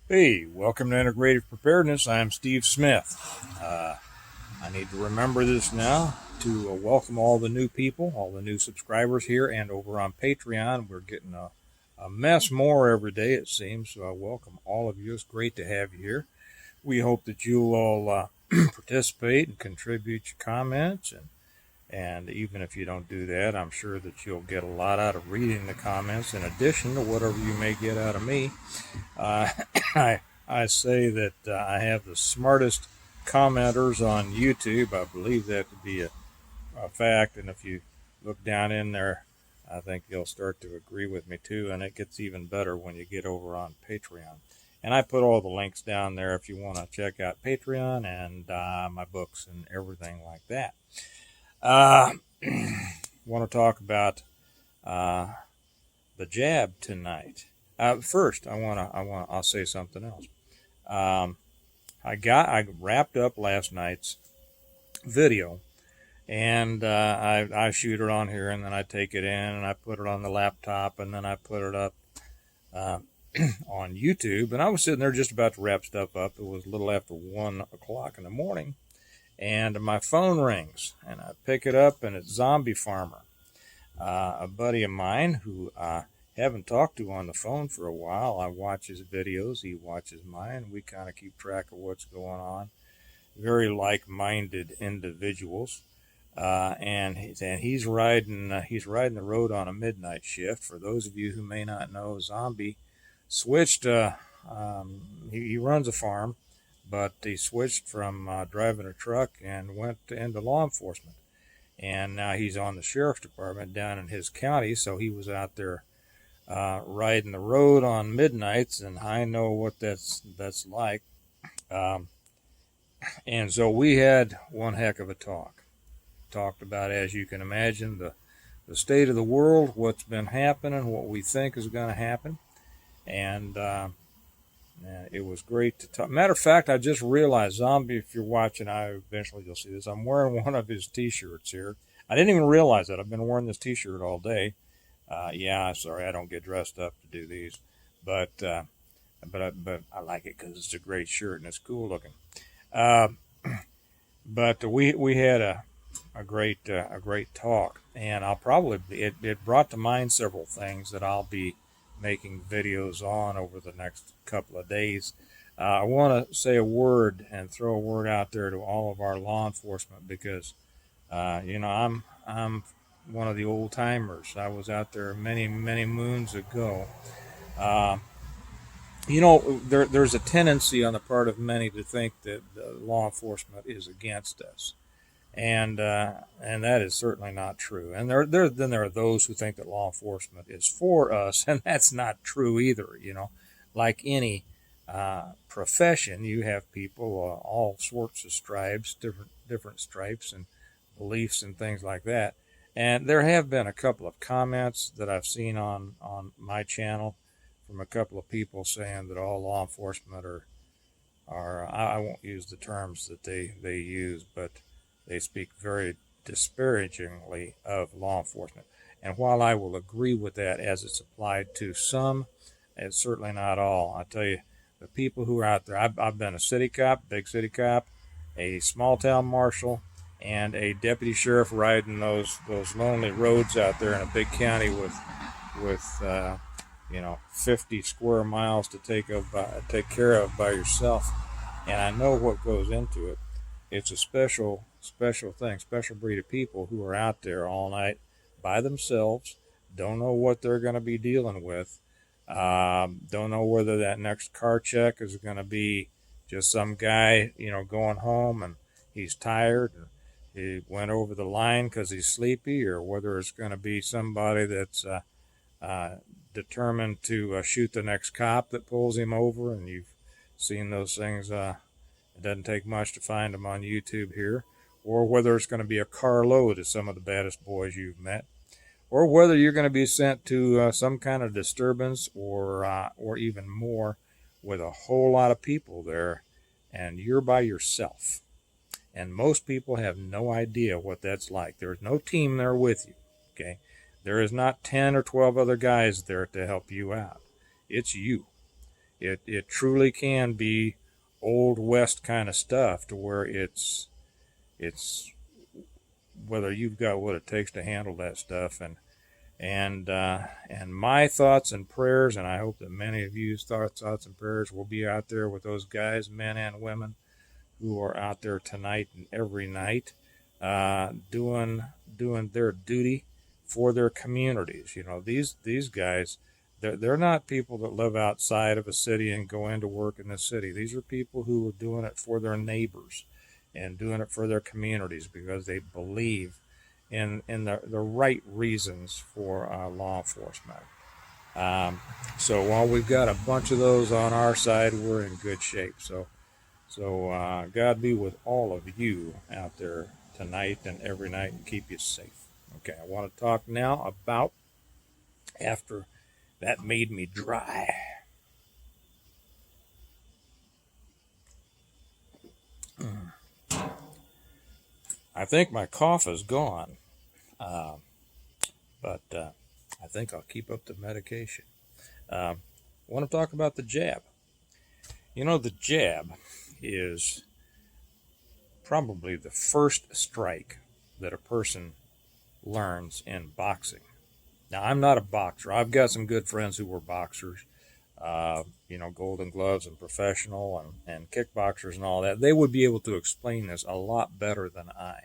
Hey, welcome to Integrative Preparedness. I'm Steve Smith. I need to remember this now to welcome all the new people, all the new subscribers here and over on Patreon. We're getting a mess more every day, it seems. So I welcome all of you. It's great to have you here. We hope that you'll all participate and contribute your comments. And even if you don't do that, I'm sure that you'll get a lot out of reading the comments in addition to whatever you may get out of me. Uh, I say that I have the smartest commenters on YouTube. I believe that to be a fact, and if you look down in there, I think you'll start to agree with me too. And it gets even better when you get over on Patreon. And I put all the links down there if you want to check out Patreon and my books and everything like that. Uh, want to talk about uh, the jab tonight. First, I'll say something else. Um, I wrapped up last night's video, and I shoot it on here, and then I take it in, and I put it on the laptop, and then I put it up uh, on YouTube. And I was sitting there just about to wrap stuff up. It was a little after 1 o'clock in the morning, and my phone rings, and I pick it up, and it's Zombie Farmer, a buddy of mine who haven't talked to on the phone for a while. I watch his videos, he watches mine. We kind of keep track of what's going on. Very like-minded individuals, and he's riding the road on a midnight shift. For those of you who may not know, Zombie switched. He runs a farm, but he switched from driving a truck and went into law enforcement. And now he's on the sheriff's department down in his county, so he was out there riding the road on midnights, and I know what that's like. Um, and so we had one heck of a talk. Talked about, as you can imagine, the state of the world, what's been happening, what we think is going to happen, and it was great to talk. Matter of fact, I just realized, Zombie, if you're watching, eventually you'll see this. I'm wearing one of his T-shirts here. I didn't even realize that. I've been wearing this T-shirt all day. Yeah, sorry, I don't get dressed up to do these, but I like it because it's a great shirt and it's cool looking. Uh, but we had a great talk, and I'll probably it brought to mind several things that I'll be making videos on over the next couple of days. I want to say a word and throw a word out there to all of our law enforcement because I'm one of the old timers. I was out there many moons ago. Uh, there's a tendency on the part of many to think that law enforcement is against us, and that is certainly not true. And there are those who think that law enforcement is for us, and that's not true either. Like any profession, you have people all sorts of stripes, different stripes and beliefs and things like that. And there have been a couple of comments that I've seen on my channel from a couple of people saying that all law enforcement are I won't use the terms that they use, but they speak very disparagingly of law enforcement. And while I will agree with that as it's applied to some, it's certainly not all. I tell you, the people who are out there, I've been a city cop, big city cop, a small town marshal, and a deputy sheriff riding those lonely roads out there in a big county with 50 square miles to take care of by yourself. And I know what goes into it. It's a special thing, special breed of people who are out there all night by themselves, don't know what they're going to be dealing with, don't know whether that next car check is going to be just some guy, going home and he's tired and he went over the line because he's sleepy, or whether it's going to be somebody that's determined to shoot the next cop that pulls him over. And you've seen those things. It doesn't take much to find them on YouTube here. Or whether it's going to be a carload of some of the baddest boys you've met. Or whether you're going to be sent to some kind of disturbance or even more with a whole lot of people there and you're by yourself. And most people have no idea what that's like. There's no team there with you, okay? There is not 10 or 12 other guys there to help you out. It's you. it truly can be old west kind of stuff, to where it's whether you've got what it takes to handle that stuff. And my thoughts and prayers, and I hope that many of you's thoughts and prayers will be out there with those guys, men and women, who are out there tonight and every night, doing their duty for their communities. These guys, they're not people that live outside of a city and go into work in the city. These are people who are doing it for their neighbors and doing it for their communities, because they believe in the right reasons for law enforcement. So while we've got a bunch of those on our side, we're in good shape. So God be with all of you out there tonight and every night, and keep you safe. Okay, I want to talk now about, after that made me dry. I think my cough is gone, but I think I'll keep up the medication. I want to talk about the jab. The jab is probably the first strike that a person learns in boxing. Now, I'm not a boxer. I've got some good friends who were boxers, Golden Gloves and professional and kickboxers and all that. They would be able to explain this a lot better than I.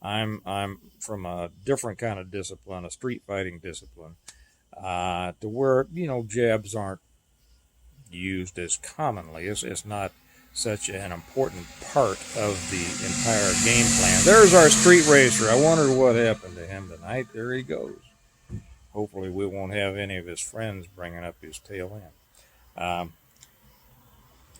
I'm from a different kind of discipline, a street fighting discipline, to where, jabs aren't used as commonly. It's not such an important part of the entire game plan. There's our street racer. I wonder what happened to him tonight. There he goes. Hopefully we won't have any of his friends bringing up his tail end.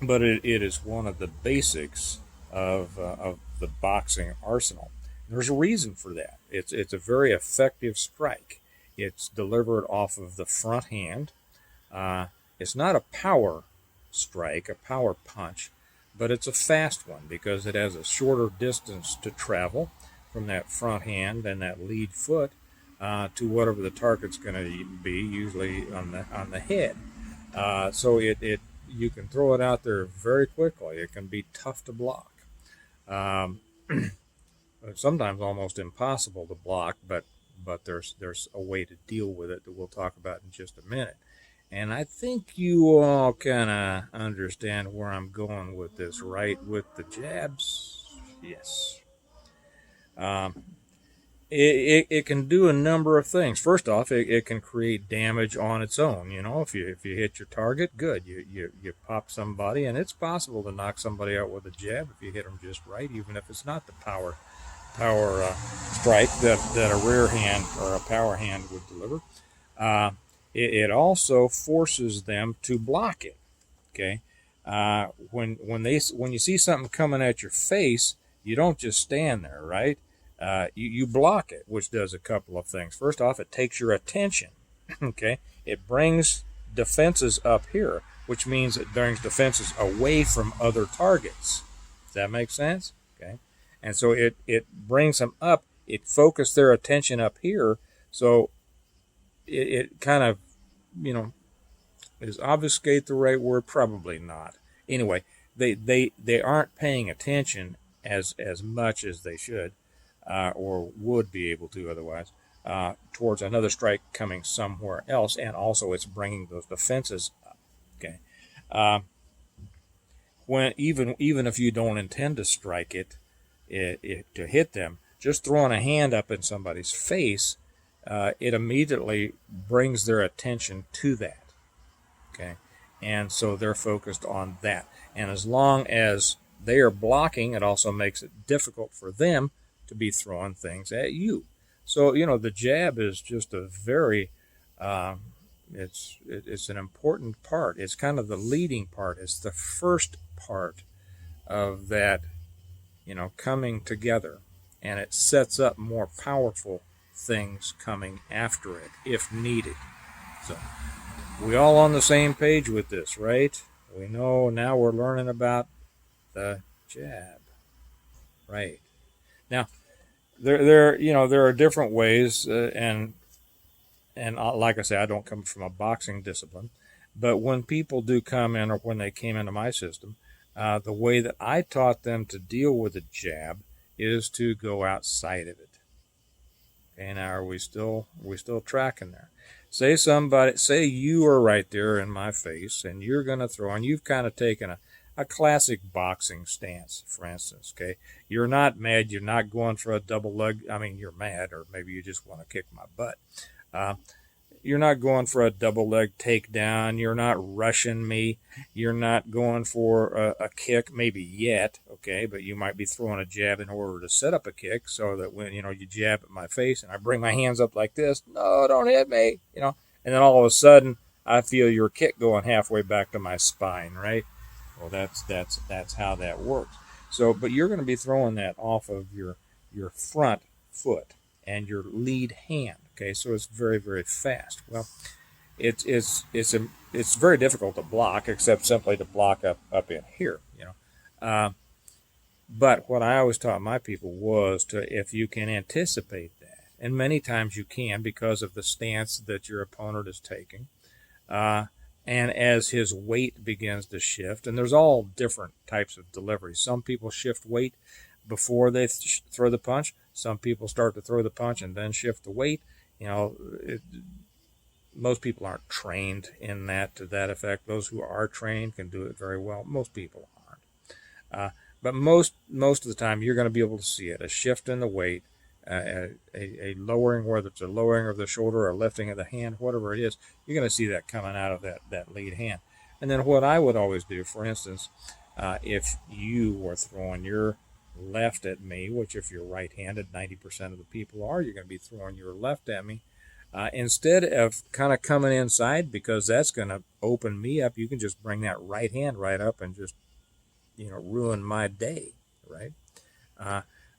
But it is one of the basics of the boxing arsenal. There's a reason for that. It's a very effective strike. It's delivered off of the front hand. It's not a power strike, a power punch, but it's a fast one, because it has a shorter distance to travel from that front hand and that lead foot to whatever the target's going to be, usually on the head. So you can throw it out there very quickly. It can be tough to block. Sometimes almost impossible to block, but there's a way to deal with it that we'll talk about in just a minute. And I think you all kind of understand where I'm going with this, right? With the jabs, yes. It can do a number of things. First off, it can create damage on its own. If you hit your target, good. You pop somebody, and it's possible to knock somebody out with a jab if you hit them just right, even if it's not the power strike that a rear hand or a power hand would deliver. It also forces them to block it. Okay, when you see something coming at your face, you don't just stand there, right? You block it, which does a couple of things. First off, it takes your attention. Okay, it brings defenses up here, which means it brings defenses away from other targets. Does that make sense? Okay, and so it brings them up. It focuses their attention up here, so it kind of, is obfuscate the right word? Probably not. Anyway, they aren't paying attention as much as they should, or would be able to otherwise, towards another strike coming somewhere else, and also it's bringing those defenses up. Okay, when even if you don't intend to strike it to hit them, just throwing a hand up in somebody's face, it immediately brings their attention to that. Okay, and so they're focused on that. And as long as they are blocking, it also makes it difficult for them to be throwing things at you. So the jab is just a very it's an important part. It's kind of the leading part. It's the first part of that coming together, and it sets up more powerful things coming after it if needed. So we all on the same page with this, right? We know now we're learning about the jab, right? Now there are different ways, and like I say, I don't come from a boxing discipline, But when people do come in, or when they came into my system, the way that I taught them to deal with a jab is to go outside of it. Okay, now are we still tracking there? Say you are right there in my face, and you're going to throw, and you've kind of taken a classic boxing stance, for instance. Okay, you're not mad, you're not going for a double leg. I mean, you're mad, or maybe you just want to kick my butt. You're not going for a double leg takedown. You're not rushing me. You're not going for a kick, maybe yet, okay, but you might be throwing a jab in order to set up a kick, so that when, you jab at my face and I bring my hands up like this, no, don't hit me, and then all of a sudden I feel your kick going halfway back to my spine, right? Well, that's how that works. So, but you're going to be throwing that off of your front foot and your lead hand. Okay, so it's very, very fast. Well, it's very difficult to block, except simply to block up in here. But what I always taught my people was if you can anticipate that, and many times you can because of the stance that your opponent is taking, and as his weight begins to shift, and there's all different types of deliveries. Some people shift weight before they throw the punch. Some people start to throw the punch and then shift the weight. Most people aren't trained in that to that effect. Those who are trained can do it very well. Most people aren't. But most of the time, you're going to be able to see it. A shift in the weight, a lowering, whether it's a lowering of the shoulder or a lifting of the hand, whatever it is, you're going to see that coming out of that lead hand. And then what I would always do, for instance, if you were throwing your left at me, which if you're right-handed, 90% of the people are, you're going to be throwing your left at me. Instead of kind of coming inside, because that's going to open me up, you can just bring that right hand right up and just, ruin my day, right?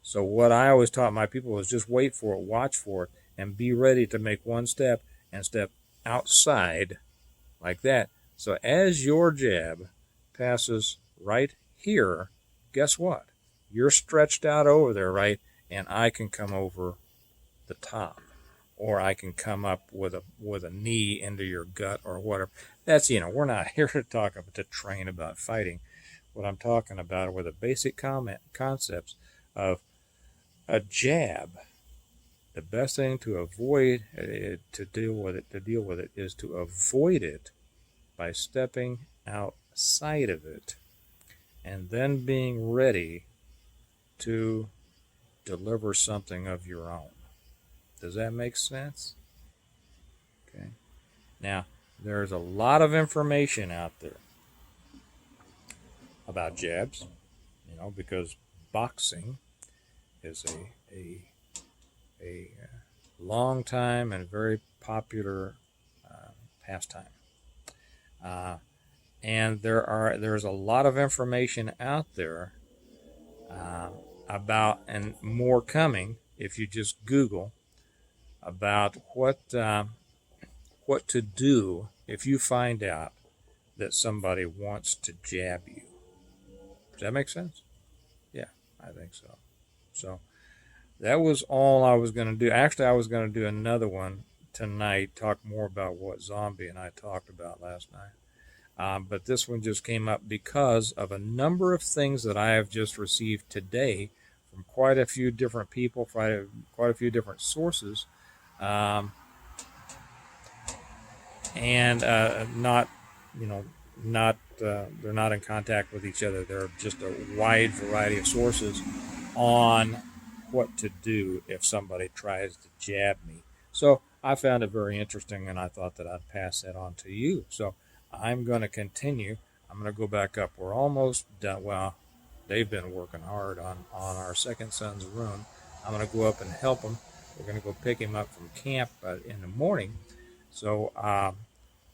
So what I always taught my people was just wait for it, watch for it, and be ready to make one step and step outside like that. So as your jab passes right here, guess what? You're stretched out over there, right? And I can come over the top, or I can come up with a knee into your gut or whatever. That's, we're not here to train about fighting. What I'm talking about are the basic concepts of a jab. The best thing to avoid to deal with it is to avoid it by stepping outside of it and then being ready to deliver something of your own. Does that make sense? Okay. Now, there's a lot of information out there about jabs, because boxing is a long time and very popular pastime. And there's a lot of information out there about, and more coming if you just Google, about what to do if you find out that somebody wants to jab you. Does that make sense? Yeah, I think so. So that was all I was going to do. Actually, I was going to do another one tonight, talk more about what Zombie and I talked about last night. But this one just came up because of a number of things that I have just received today from quite a few different people, quite a few different sources, and not, they're not in contact with each other. They're just a wide variety of sources on what to do if somebody tries to jab me. So I found it very interesting, and I thought that I'd pass that on to you. So I'm going to continue. I'm going to go back up. We're almost done. Well, they've been working hard on our second son's room. I'm going to go up and help him. We're going to go pick him up from camp in the morning. So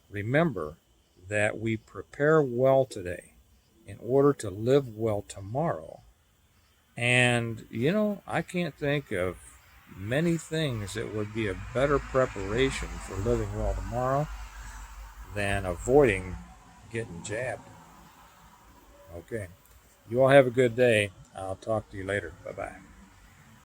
remember that we prepare well today in order to live well tomorrow. And, I can't think of many things that would be a better preparation for living well tomorrow than avoiding getting jabbed. Okay. You all have a good day. I'll talk to you later. Bye-bye.